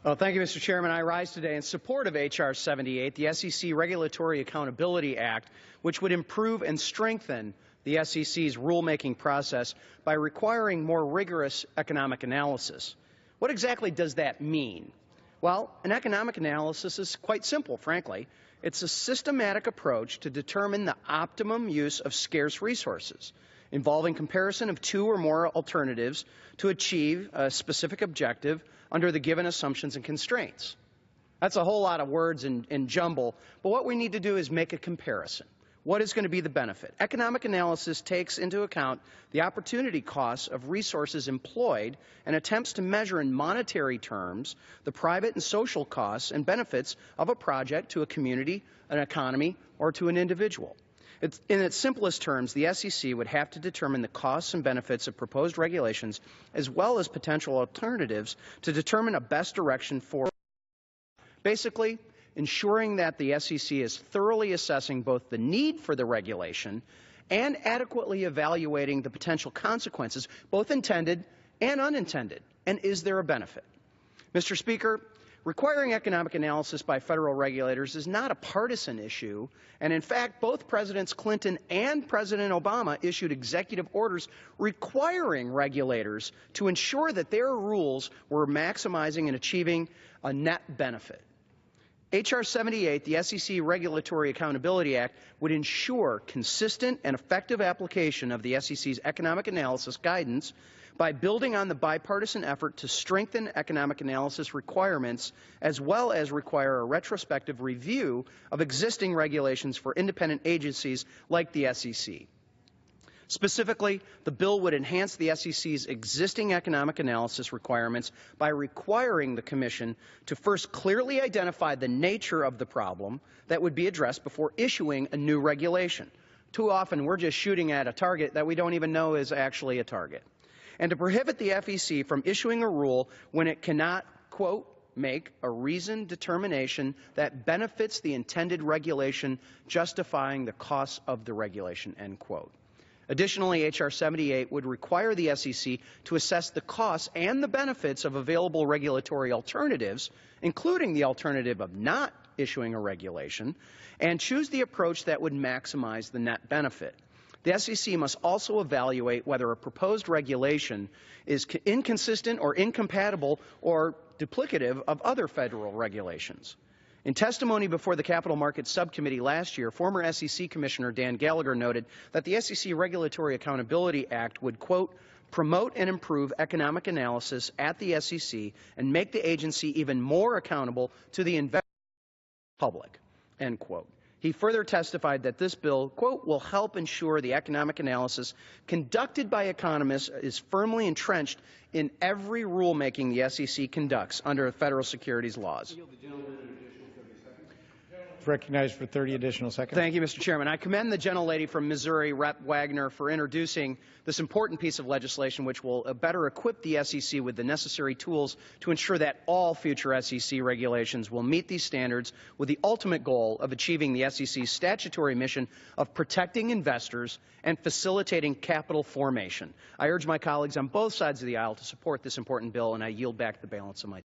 Well, thank you, Mr. Chairman. I rise today in support of H.R. 78, the SEC Regulatory Accountability Act, which would improve and strengthen the SEC's rulemaking process by requiring more rigorous economic analysis. What exactly does that mean? Well, an economic analysis is quite simple, frankly. It's a systematic approach to determine the optimum use of scarce resources, involving comparison of two or more alternatives to achieve a specific objective under the given assumptions and constraints. That's a whole lot of words and jumble, but what we need to do is make a comparison. What is going to be the benefit? Economic analysis takes into account the opportunity costs of resources employed and attempts to measure in monetary terms the private and social costs and benefits of a project to a community, an economy, or to an individual. In its simplest terms, the SEC would have to determine the costs and benefits of proposed regulations as well as potential alternatives to determine a best direction for, basically, ensuring that the SEC is thoroughly assessing both the need for the regulation and adequately evaluating the potential consequences, both intended and unintended. And is there a benefit? Mr. Speaker, requiring economic analysis by federal regulators is not a partisan issue, and in fact, both Presidents Clinton and President Obama issued executive orders requiring regulators to ensure that their rules were maximizing and achieving a net benefit. H.R. 78, the SEC Regulatory Accountability Act, would ensure consistent and effective application of the SEC's economic analysis guidance by building on the bipartisan effort to strengthen economic analysis requirements, as well as require a retrospective review of existing regulations for independent agencies like the SEC. Specifically, the bill would enhance the SEC's existing economic analysis requirements by requiring the Commission to first clearly identify the nature of the problem that would be addressed before issuing a new regulation. Too often, we're just shooting at a target that we don't even know is actually a target. And to prohibit the FEC from issuing a rule when it cannot, quote, make a reasoned determination that benefits the intended regulation, justifying the costs of the regulation, end quote. Additionally, H.R. 78 would require the SEC to assess the costs and the benefits of available regulatory alternatives, including the alternative of not issuing a regulation, and choose the approach that would maximize the net benefit. The SEC must also evaluate whether a proposed regulation is inconsistent or incompatible or duplicative of other federal regulations. In testimony before the Capital Markets Subcommittee last year, former SEC Commissioner Dan Gallagher noted that the SEC Regulatory Accountability Act would, quote, promote and improve economic analysis at the SEC and make the agency even more accountable to the investment public, end quote. He further testified that this bill, quote, will help ensure the economic analysis conducted by economists is firmly entrenched in every rulemaking the SEC conducts under federal securities laws. Recognized for 30 additional seconds. Thank you, Mr. Chairman. I commend the gentlelady from Missouri, Rep. Wagner, for introducing this important piece of legislation which will better equip the SEC with the necessary tools to ensure that all future SEC regulations will meet these standards with the ultimate goal of achieving the SEC's statutory mission of protecting investors and facilitating capital formation. I urge my colleagues on both sides of the aisle to support this important bill, and I yield back the balance of my time.